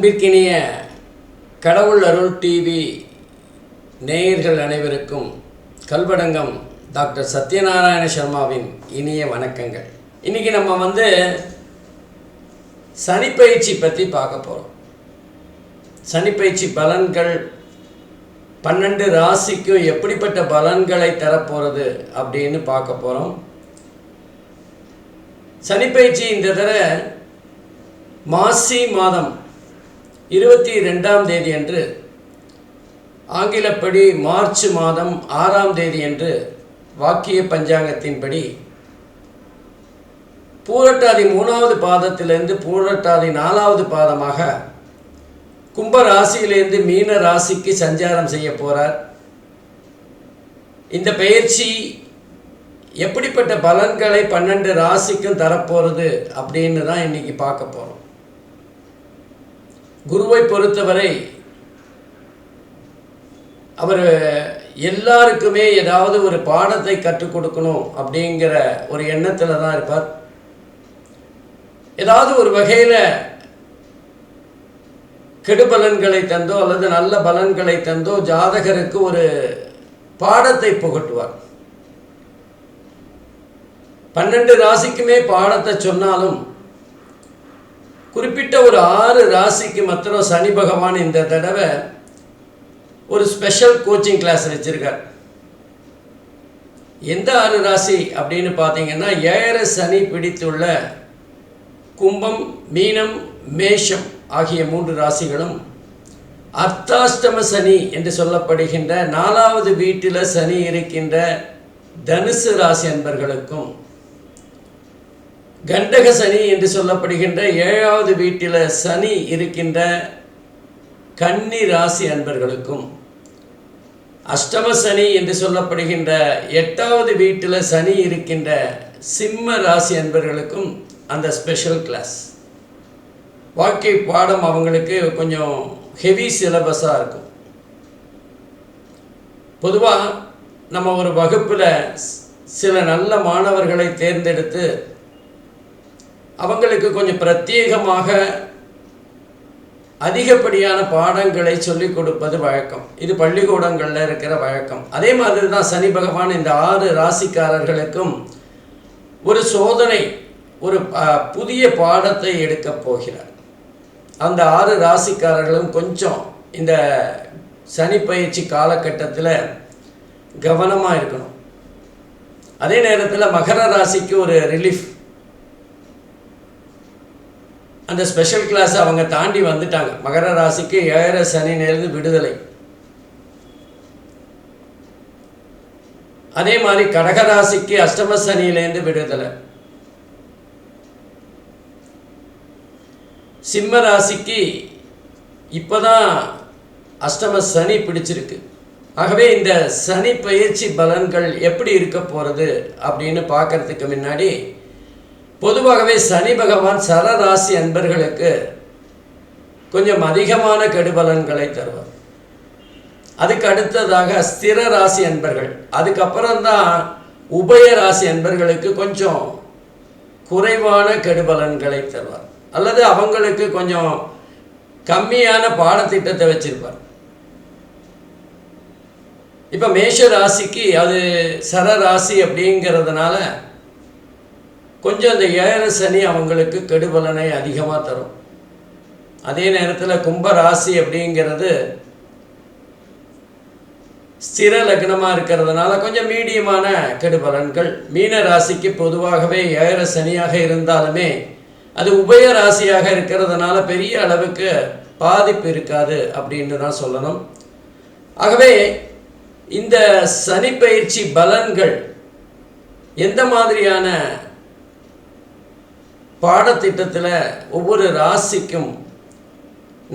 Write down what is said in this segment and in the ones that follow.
அன்பிற்கினிய கடவுள் அருள் டிவி நேயர்கள் அனைவருக்கும் கல்வடங்கம் டாக்டர் சத்யநாராயண சர்மாவின் இனிய வணக்கங்கள். இன்றைக்கி நம்ம சனிப்பயிற்சி பற்றி பார்க்க போகிறோம். சனிப்பயிற்சி பலன்கள் 12 ராசிக்கும் எப்படிப்பட்ட பலன்களை தரப்போகிறது அப்படின்னு பார்க்க போகிறோம். சனிப்பயிற்சி இந்த தடவை மாசி மாதம் 22ஆம் தேதி அன்று, ஆங்கிலப்படி மார்ச் மாதம் 6ஆம் தேதி அன்று வாக்கிய பஞ்சாங்கத்தின்படி பூரட்டாதி 3வது பாதத்திலிருந்து பூரட்டாதி 4வது பாதமாக கும்ப ராசியிலிருந்து மீன ராசிக்கு சஞ்சாரம் செய்ய போகிறார். இந்த பயிற்சி எப்படிப்பட்ட பலன்களை 12 ராசிக்கும் தரப்போகிறது அப்படின்னு தான் இன்றைக்கி பார்க்க போகிறோம். குருவை பொறுத்தவரை அவர் எல்லாருக்குமே ஏதாவது ஒரு பாடத்தை கற்றுக் கொடுக்கணும் அப்படிங்கிற ஒரு எண்ணத்தில் தான் இருப்பார். ஏதாவது ஒரு வகையில் கெடுபலன்களை தந்தோ அல்லது நல்ல பலன்களை தந்தோ ஜாதகருக்கு ஒரு பாடத்தை புகட்டுவார். 12 ராசிக்குமே பாடத்தை சொன்னாலும் குறிப்பிட்ட ஒரு 6 ராசிக்கு மாத்திரம் சனி பகவான் இந்த தடவை ஒரு ஸ்பெஷல் கோச்சிங் கிளாஸ் வச்சுருக்கார். எந்த 6 ராசி அப்படின்னு பார்த்தீங்கன்னா, 7 சனி பிடித்துள்ள கும்பம், மீனம், மேஷம் ஆகிய 3 ராசிகளும், அர்த்தாஷ்டம சனி என்று சொல்லப்படுகின்ற 4வது வீட்டில் சனி இருக்கின்ற தனுசு ராசி அன்பர்களுக்கும், கண்டக சனி என்று சொல்லப்படுகின்ற 7வது வீட்டில் சனி இருக்கின்ற கன்னி ராசி அன்பர்களுக்கும், அஷ்டம சனி என்று சொல்லப்படுகின்ற 8வது வீட்டில் சனி இருக்கின்ற சிம்ம ராசி அன்பர்களுக்கும் அந்த ஸ்பெஷல் கிளாஸ். வாழ்க்கை பாடம் அவங்களுக்கு கொஞ்சம் ஹெவி சிலபஸாக இருக்கும். பொதுவாக நம்ம ஒரு வகுப்பில் சில நல்ல மாணவர்களை தேர்ந்தெடுத்து அவங்களுக்கு கொஞ்சம் பிரத்யேகமாக அதிகப்படியான பாடங்களை சொல்லிக் கொடுப்பது வழக்கம். இது பள்ளிக்கூடங்களில் இருக்கிற வழக்கம். அதே மாதிரி தான் சனி பகவான் இந்த 6 ராசிக்காரர்களுக்கும் ஒரு சோதனை, ஒரு புதிய பாடத்தை எடுக்கப் போகிறார். அந்த 6 ராசிக்காரர்களும் கொஞ்சம் இந்த சனி பயிற்சி காலகட்டத்தில் கவனமாக இருக்கணும். அதே நேரத்தில் மகர ராசிக்கு ஒரு ரிலீஃப், அந்த ஸ்பெஷல் கிளாஸ் அவங்க தாண்டி வந்துட்டாங்க. மகர ராசிக்கு 7 சனியிலிருந்து விடுதலை. அதே மாதிரி கடகராசிக்கு அஷ்டம சனியிலேருந்து விடுதலை. சிம்ம ராசிக்கு இப்போதான் அஷ்டம சனி பிடிச்சிருக்கு. ஆகவே இந்த சனி பயிற்சி பலன்கள் எப்படி இருக்க போகிறது அப்படின்னு பார்க்கறதுக்கு முன்னாடி, பொதுவாகவே சனி பகவான் சரராசி அன்பர்களுக்கு கொஞ்சம் அதிகமான கெடுபலன்களை தருவார். அதுக்கு அடுத்ததாக ஸ்திர ராசி அன்பர்கள், அதுக்கப்புறம்தான் உபய ராசி அன்பர்களுக்கு கொஞ்சம் குறைவான கெடுபலன்களை தருவார், அல்லது அவங்களுக்கு கொஞ்சம் கம்மியான பாடத்திட்டத்தை வச்சிருப்பார். இப்போ மேஷ ராசிக்கு அது சரராசி அப்படிங்கிறதுனால கொஞ்சம் அந்த 7 சனி அவங்களுக்கு கெடுபலனை அதிகமாக தரும். அதே நேரத்தில் கும்ப ராசி அப்படிங்கிறது ஸ்திர லக்னமாக இருக்கிறதுனால கொஞ்சம் மீடியமான கெடுபலன்கள். மீன ராசிக்கு பொதுவாகவே 7 சனியாக இருந்தாலுமே அது உபய ராசியாக இருக்கிறதுனால பெரிய அளவுக்கு பாதிப்பு இருக்காது அப்படின்னு தான் சொல்லணும். ஆகவே இந்த சனி பயிற்சி பலன்கள் எந்த மாதிரியான பாடத்திட்டத்தில் ஒவ்வொரு ராசிக்கும்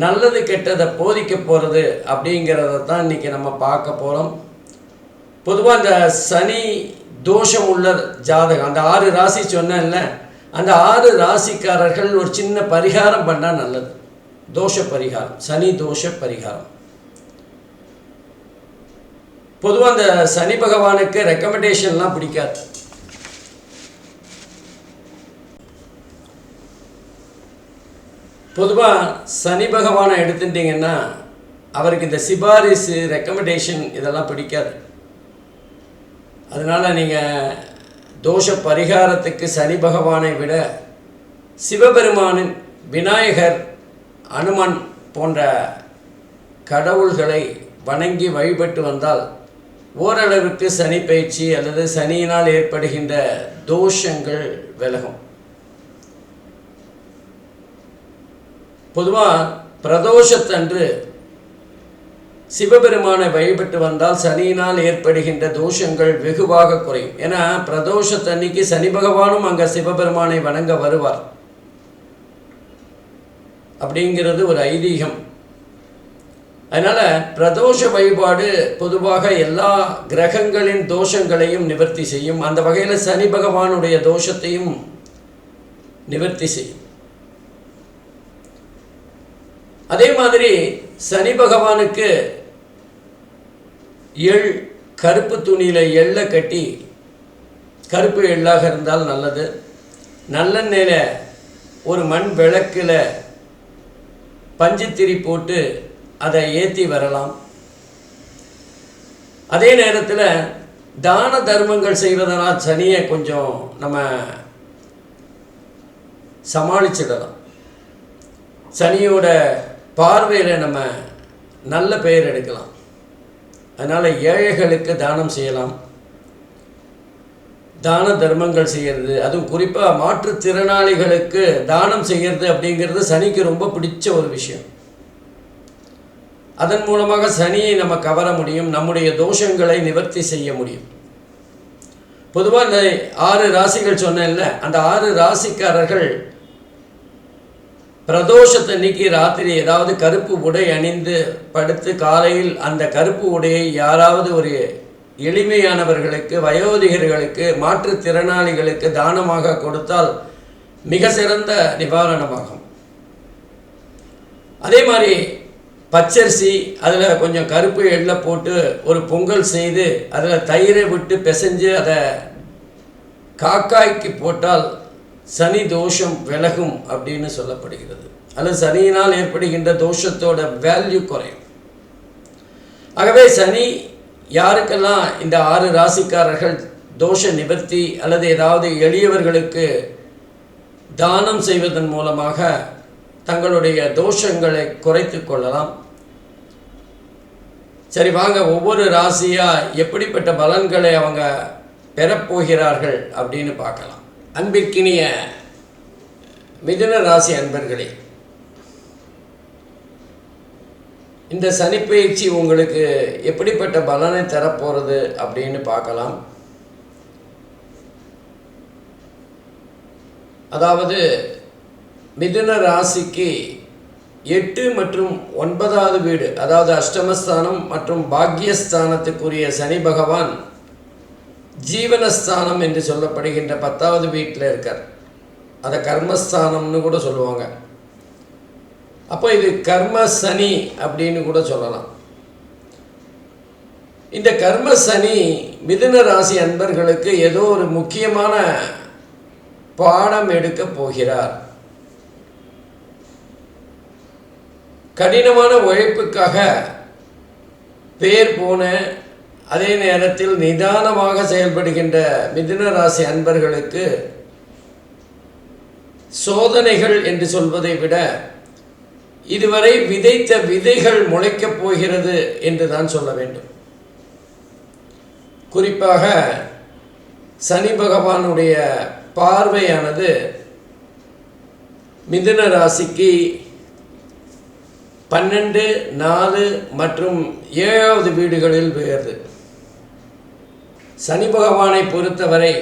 நல்லது கெட்டதை போதிக்க போகிறது அப்படிங்கிறத தான் இன்றைக்கி நம்ம பார்க்க போகிறோம். பொதுவாக இந்த சனி தோஷம் உள்ள ஜாதகம், அந்த 6 ராசி சொன்னேன்ல, அந்த 6 ராசிக்காரர்கள் ஒரு சின்ன பரிகாரம் பண்ணால் நல்லது. தோஷ பரிகாரம், சனி தோஷ பரிகாரம். பொதுவாக அந்த சனி பகவானுக்கு ரெக்கமெண்டேஷன்லாம் பிடிக்காது. பொதுவாக சனி பகவானை எடுத்துட்டிங்கன்னா அவருக்கு இந்த சிபாரிசு ரெக்கமெண்டேஷன் இதெல்லாம் பிடிக்காது. அதனால் நீங்கள் தோஷ பரிகாரத்துக்கு சனி பகவானை விட சிவபெருமானின் விநாயகர், அனுமன் போன்ற கடவுள்களை வணங்கி வழிபட்டு வந்தால் ஓரளவுக்கு சனி பயிற்சி அல்லது சனியினால் ஏற்படுகின்ற தோஷங்கள் விலகும். பொதுவாக பிரதோஷத்தன்று சிவபெருமானை வழிபட்டு வந்தால் சனியினால் ஏற்படுகின்ற தோஷங்கள் வெகுவாக குறையும். ஏன்னா பிரதோஷத்தன்னைக்கு சனி பகவானும் அங்கே சிவபெருமானை வணங்க வருவார் அப்படிங்கிறது ஒரு ஐதீகம். அதனால் பிரதோஷ வழிபாடு பொதுவாக எல்லா கிரகங்களின் தோஷங்களையும் நிவர்த்தி செய்யும். அந்த வகையில் சனி பகவானுடைய தோஷத்தையும் நிவர்த்தி செய்யும். அதே மாதிரி சனி பகவானுக்கு கருப்பு துணியில் எள்ளை கட்டி, கருப்பு எள்ளாக இருந்தால் நல்லது, நல்லெண்ணெயில் ஒரு மண் விளக்கில் பஞ்சுத்திரி போட்டு அதை ஏற்றி வரலாம். அதே நேரத்தில் தான தர்மங்கள் செய்வதனால் சனியை கொஞ்சம் நம்ம சமாளிச்சிடலாம். சனியோட பார்வையில் நம்ம நல்ல பெயர் எடுக்கலாம். அதனால் ஏழைகளுக்கு தானம் செய்யலாம், தான தர்மங்கள் செய்கிறது, அதுவும் குறிப்பாக மாற்றுத்திறனாளிகளுக்கு தானம் செய்கிறது அப்படிங்கிறது சனிக்கு ரொம்ப பிடிச்ச ஒரு விஷயம். அதன் மூலமாக சனியை நம்ம கவர முடியும், நம்முடைய தோஷங்களை நிவர்த்தி செய்ய முடியும். பொதுவாக இந்த 6 ராசிகள் சொன்னேன்ல, அந்த 6 ராசிக்காரர்கள் பிரதோஷத்தன்னைக்கு ராத்திரி ஏதாவது கருப்பு உடை அணிந்து படுத்து காலையில் அந்த கருப்பு உடையை யாராவது ஒரு எளிமையானவர்களுக்கு, வயோதிகர்களுக்கு, மாற்றுத்திறனாளிகளுக்கு தானமாக கொடுத்தால் மிக சிறந்த நிவாரணமாகும். அதே மாதிரி பச்சரிசி அதில் கொஞ்சம் கருப்பு எள்ளை போட்டு ஒரு பொங்கல் செய்து அதில் தயிரை விட்டு பிசைஞ்சு அதை காக்காய்க்கு போட்டால் சனி தோஷம் விலகும் அப்படின்னு சொல்லப்படுகிறது. அல்லது சனியினால் ஏற்படுகின்ற தோஷத்தோட வேல்யூ குறையும். ஆகவே சனி யாருக்கெல்லாம் இந்த 6 ராசிக்காரர்கள் தோஷ நிவர்த்தி அல்லது ஏதாவது எளியவர்களுக்கு தானம் செய்வதன் மூலமாக தங்களுடைய தோஷங்களை குறைத்து கொள்ளலாம். சரி, வாங்க ஒவ்வொரு ராசியாக எப்படிப்பட்ட பலன்களை அவங்க பெறப்போகிறார்கள் அப்படின்னு பார்க்கலாம். அன்பிற்கினிய மிதுன ராசி அன்பர்களே, இந்த சனிப்பெயர்ச்சி உங்களுக்கு எப்படிப்பட்ட பலனை தரப்போகிறது அப்படின்னு பார்க்கலாம். அதாவது மிதுன ராசிக்கு 8 மற்றும் 9வது வீடு, அதாவது அஷ்டமஸ்தானம் மற்றும் பாக்யஸ்தானத்துக்குரிய சனி பகவான் ஜீவனஸ்தானம் என்று சொல்லப்படுகின்ற 10வது வீட்டில் இருக்கார். அதை கர்மஸ்தானம்னு கூட சொல்லுவாங்க. அப்போ இது கர்ம சனி அப்படின்னு கூட சொல்லலாம். இந்த கர்ம சனி மிதுன ராசி அன்பர்களுக்கு ஏதோ ஒரு முக்கியமான பாடம் எடுக்க போகிறார். கடினமான உழைப்புக்காக பேர் போன, அதே நேரத்தில் நிதானமாக செயல்படுகின்ற மிதுன ராசி அன்பர்களுக்கு சோதனைகள் என்று சொல்வதை விட இதுவரை விதைத்த விதைகள் முளைக்கப் போகிறது என்று தான் சொல்ல வேண்டும். குறிப்பாக சனி பகவானுடைய பார்வையானது மிதுன ராசிக்கு 12, 4 மற்றும் 7வது வீடுகளில் விழுகிறது. சனி பகவானை பொறுத்தவரை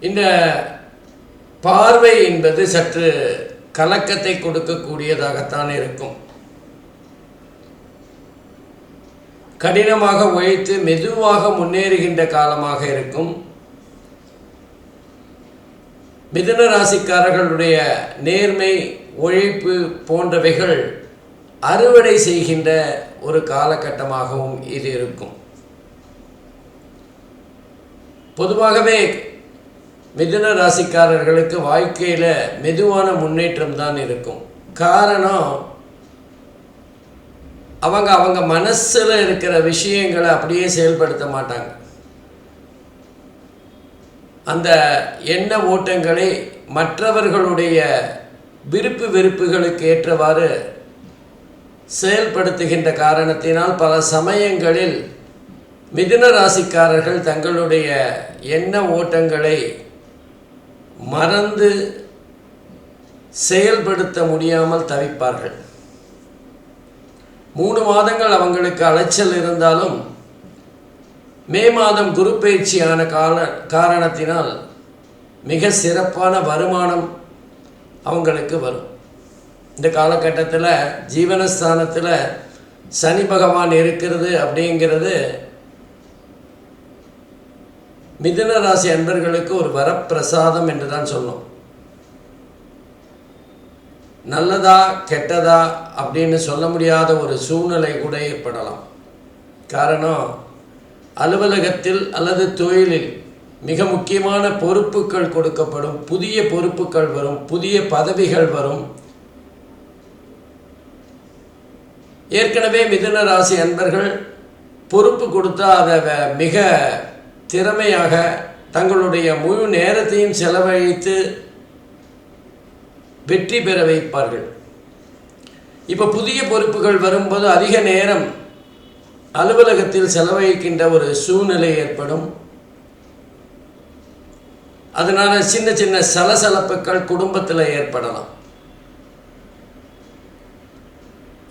இந்த பார்வை என்பது சற்று கலக்கத்தை கொடுக்கக்கூடியதாகத்தான் இருக்கும். கடினமாக உழைத்து மெதுவாக முன்னேறுகின்ற காலமாக இருக்கும். மிதுன ராசிக்காரர்களுடைய நேர்மை, உழைப்பு போன்றவைகள் அறுவடை செய்கின்ற ஒரு காலகட்டமாகவும் இது இருக்கும். பொதுவாகவே மிதுன ராசிக்காரர்களுக்கு வாழ்க்கையில் மெதுவான முன்னேற்றம் தான் இருக்கும். காரணம், அவங்க மனசில் இருக்கிற விஷயங்களை அப்படியே செயல்படுத்த மாட்டாங்க. அந்த எண்ண ஓட்டங்களை மற்றவர்களுடைய விருப்பு வெறுப்புகளுக்கு ஏற்றவாறு செயல்படுத்துகின்ற காரணத்தினால் பல சமயங்களில் மிதுன ராசிக்காரர்கள் தங்களுடைய எண்ண ஓட்டங்களை மறந்து செயல்படுத்த முடியாமல் தவிப்பார்கள். 3 மாதங்கள் அவங்களுக்கு அலைச்சல் இருந்தாலும் மே மாதம் குரு பயிற்சியான காரணத்தினால் மிக சிறப்பான வருமானம் அவங்களுக்கு வரும். இந்த காலகட்டத்தில் ஜீவனஸ்தானத்தில் சனி பகவான் இருக்கிறது அப்படிங்கிறது மிதுன ராசி அன்பர்களுக்கு ஒரு வரப்பிரசாதம் என்று தான் சொன்னோம். நல்லதா கெட்டதா அப்படின்னு சொல்ல முடியாத ஒரு சூழ்நிலை கூட ஏற்படலாம். காரணம், அலுவலகத்தில் அல்லது தொழிலில் மிக முக்கியமான பொறுப்புகள் கொடுக்கப்படும், புதிய பொறுப்புகள் வரும், புதிய பதவிகள் வரும். ஏற்கனவே மிதுன ராசி அன்பர்கள் பொறுப்பு கொடுத்தா அதை மிக திறமையாக தங்களுடைய முழு நேரத்தையும் செலவழித்து வெற்றி பெற வைப்பார்கள். இப்போ புதிய பொறுப்புகள் வரும்போது அதிக நேரம் அலுவலகத்தில் செலவழிக்கின்ற ஒரு சூழ்நிலை ஏற்படும். அதனால் சின்ன சின்ன சலசலப்புகள் குடும்பத்தில் ஏற்படலாம்.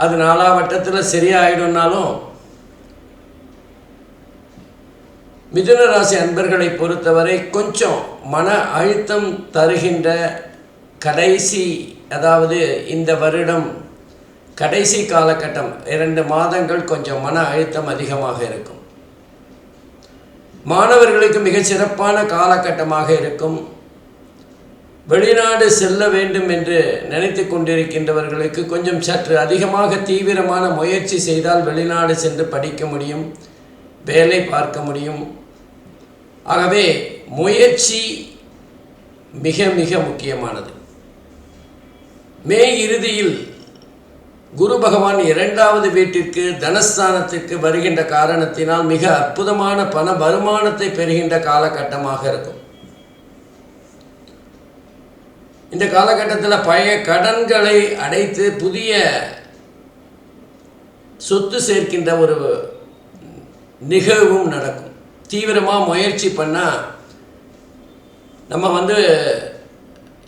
அது 4ஆம் வட்டத்தில் சரியாயிடும்னாலும் மிதுன ராசி அன்பர்களை பொறுத்தவரை கொஞ்சம் மன அழுத்தம் தருகின்ற கடைசி, அதாவது இந்த வருடம் கடைசி காலகட்டம் 2 மாதங்கள் கொஞ்சம் மன அழுத்தம் அதிகமாக இருக்கும். மாணவர்களுக்கு மிக சிறப்பான காலகட்டமாக இருக்கும். வெளிநாடு செல்ல வேண்டும் என்று நினைத்து கொண்டிருக்கின்றவர்களுக்கு கொஞ்சம் சற்று அதிகமாக தீவிரமான முயற்சி செய்தால் வெளிநாடு சென்று படிக்க முடியும், வேலை பார்க்க முடியும். ஆகவே முயற்சி மிக மிக முக்கியமானது. மே இறுதியில் குரு பகவான் 2வது வீட்டிற்கு தனஸ்தானத்திற்கு வருகின்ற காரணத்தினால் மிக அற்புதமான பண வருமானத்தை பெறுகின்ற காலகட்டமாக இருக்கும். இந்த காலகட்டத்தில் பழைய கடன்களை அடைத்து புதிய சொத்து சேர்க்கின்ற ஒரு நிகழ்வும் நடக்கும். தீவிரமாக முயற்சி பண்ணால் நம்ம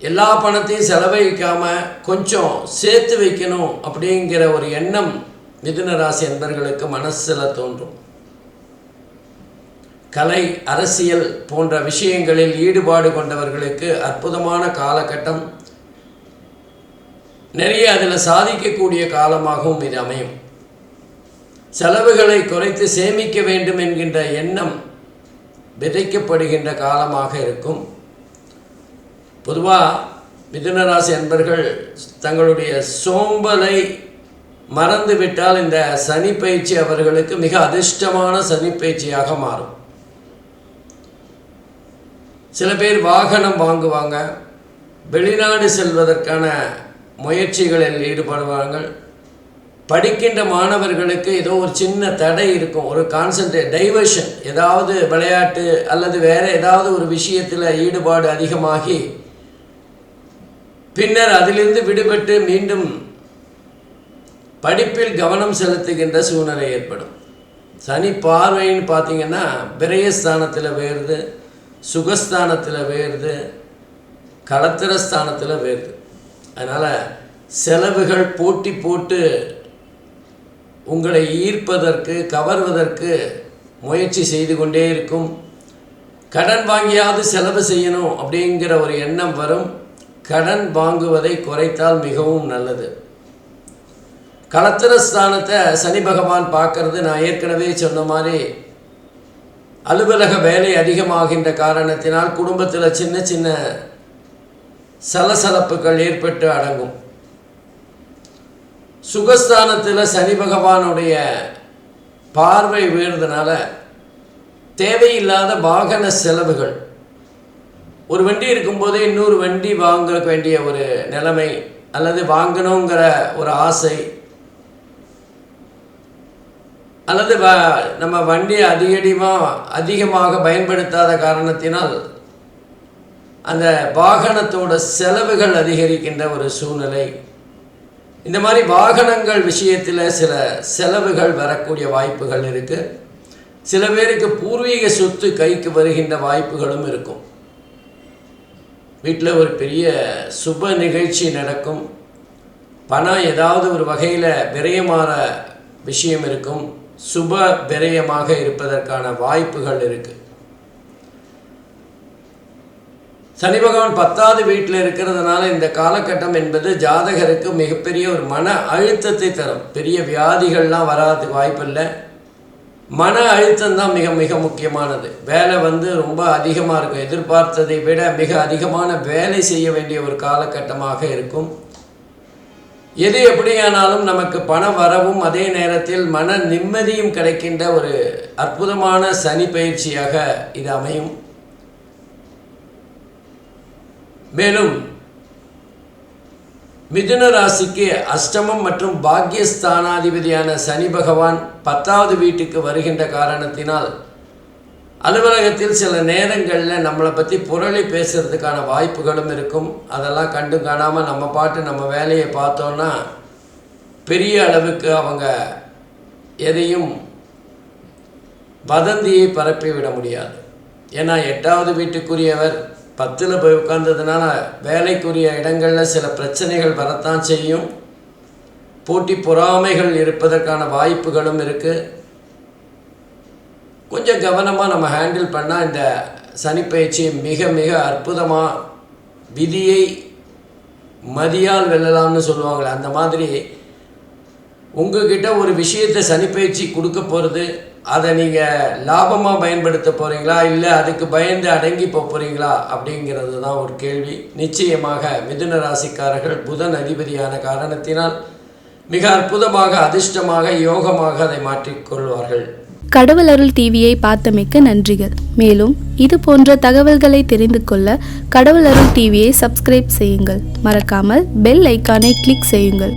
எல்லா பணத்தையும் செலவழிக்காமல் கொஞ்சம் சேர்த்து வைக்கணும் அப்படிங்கிற ஒரு எண்ணம் மிதுன ராசி அன்பர்களுக்கு மனசில் தோன்றும். கலை, அரசியல் போன்ற விஷயங்களில் ஈடுபாடு கொண்டவர்களுக்கு அற்புதமான காலகட்டம். நிறைய அதில் சாதிக்கக்கூடிய காலமாகவும் இது அமையும். செலவுகளை குறைத்து சேமிக்க வேண்டும் என்கின்ற எண்ணம் விதைக்கப்படுகின்ற காலமாக இருக்கும். பொதுவாக மிதுன ராசி அன்பர்கள் தங்களுடைய சோம்பலை மறந்துவிட்டால் இந்த சனி பயிற்சி அவர்களுக்கு மிக அதிர்ஷ்டமான சனி பயிற்சியாக மாறும். சில பேர் வாகனம் வாங்குவாங்க, வெளிநாடு செல்வதற்கான முயற்சிகளில் ஈடுபடுவார்கள். படிக்கின்ற மாணவர்களுக்கு ஏதோ ஒரு சின்ன தடை இருக்கும், ஒரு டைவர்ஷன், ஏதாவது விளையாட்டு அல்லது வேறு ஏதாவது ஒரு விஷயத்தில் ஈடுபாடு அதிகமாகி பின்னர் அதிலிருந்து விடுபட்டு மீண்டும் படிப்பில் கவனம் செலுத்துகின்ற சூழ்நிலை ஏற்படும். சனி பார்வைன்னு பார்த்திங்கன்னா விரயஸ்தானத்தில் வேறுது, சுகஸ்தானத்தில் வேறுது, களத்திரஸ்தானத்தில் வேறுது. அதனால் செலவுகள் போட்டி போட்டு உங்களை ஈர்ப்பதற்கு, கவர்வதற்கு முயற்சி செய்து கொண்டே இருக்கும். கடன் வாங்கியாவது செலவு செய்யணும் அப்படிங்கிற ஒரு எண்ணம் வரும். கடன் வாங்குவதை குறைத்தால் மிகவும் நல்லது. களத்திரஸ்தானத்தை சனி பகவான் பார்க்கறது, நான் ஏற்கனவே சொன்ன மாதிரி அலுவலக வேலை அதிகமாகின்ற காரணத்தினால் குடும்பத்தில் சின்ன சின்ன சலசலப்புகள் ஏற்பட்டு அடங்கும். சுகஸ்தானத்தில் சனி பகவானுடைய பார்வை வீழ்றதுனால தேவையில்லாத வாகன செலவுகள், ஒரு வண்டி இருக்கும்போதே இன்னொரு வண்டி வாங்க வேண்டிய ஒரு நிலைமை, அல்லது வாங்கணுங்கிற ஒரு ஆசை, அல்லது நம்ம வண்டியை அதிகமாக பயன்படுத்தாத காரணத்தினால் அந்த வாகனத்தோட செலவுகள் அதிகரிக்கின்ற ஒரு சூழ்நிலை. இந்த மாதிரி வாகனங்கள் விஷயத்தில் சில செலவுகள் வரக்கூடிய வாய்ப்புகள் இருக்குது. சில பேருக்கு பூர்வீக சொத்து கைக்கு வருகின்ற வாய்ப்புகளும் இருக்கும். வீட்டில் ஒரு பெரிய சுப நிகழ்ச்சி நடக்கும், பணம் ஏதாவது ஒரு வகையில் விரயமாற விஷயம் இருக்கும், சுப விரயமாக இருப்பதற்கான வாய்ப்புகள் இருக்குது. சனி பகவான் 10வது வீட்டில் இருக்கிறதுனால இந்த காலகட்டம் என்பது ஜாதகருக்கு மிகப்பெரிய ஒரு மன அழுத்தத்தை தரும். பெரிய வியாதிகள்லாம் வராதுக்கு வாய்ப்பில்லை. மன அழுத்தம் தான் மிக மிக முக்கியமானது. வேலை ரொம்ப அதிகமாக இருக்கும், எதிர்பார்த்ததை விட மிக அதிகமான வேலை செய்ய வேண்டிய ஒரு காலகட்டமாக இருக்கும். எது எப்படியானாலும் நமக்கு பண வரவும் அதே நேரத்தில் மன நிம்மதியும் கிடைக்கின்ற ஒரு அற்புதமான சனி பயிற்சியாக இது அமையும். மேலும் மிதுன ராசிக்கு அஷ்டமம் மற்றும் பாக்யஸ்தானாதிபதியான சனி பகவான் 10வது வீட்டுக்கு வருகின்ற காரணத்தினால் அலுவலகத்தில் சில நேரங்களில் நம்மளை பற்றி புரளி பேசுகிறதுக்கான வாய்ப்புகளும் இருக்கும். அதெல்லாம் கண்டு காணாமல் நம்ம பாட்டு நம்ம வேலையை பார்த்தோன்னா பெரிய அளவுக்கு அவங்க எதையும் வதந்தியை பரப்பிவிட முடியாது. ஏன்னா 8வது வீட்டுக்குரியவர் 10ல் போய் உட்கார்ந்ததுனால வேலைக்குரிய இடங்களில் சில பிரச்சனைகள் வரத்தான் செய்யும். போட்டி பொறாமைகள் இருப்பதற்கான வாய்ப்புகளும் இருக்குது. கொஞ்சம் கவனமாக நம்ம ஹேண்டில் பண்ணால் இந்த சனிப்பயிற்சி மிக மிக அற்புதமாக விதியை மதியால் வெல்லலாம்னு சொல்லுவாங்களே, அந்த மாதிரி உங்ககிட்ட ஒரு விஷயத்தை சனிப்பயிற்சி கொடுக்க போகிறது, அதை நீங்கள் லாபமாக பயன்படுத்த போகிறீங்களா இல்லை அதுக்கு பயந்து அடங்கி போகிறீங்களா அப்படிங்கிறது தான் ஒரு கேள்வி. நிச்சயமாக மிதுன ராசிக்காரர்கள் புதன் அதிபதியான காரணத்தினால் மிக அற்புதமாக அதிர்ஷ்டமாக யோகமாக அதை மாற்றிக்கொள்வார்கள். கடவுள் அருள் டிவியை பார்த்தமைக்கு நன்றிகள். மேலும் இது போன்ற தகவல்களை தெரிந்து கொள்ள கடவுள் அருள் டிவியை சப்ஸ்கிரைப் செய்யுங்கள். மறக்காமல் பெல் ஐக்கானை கிளிக் செய்யுங்கள்.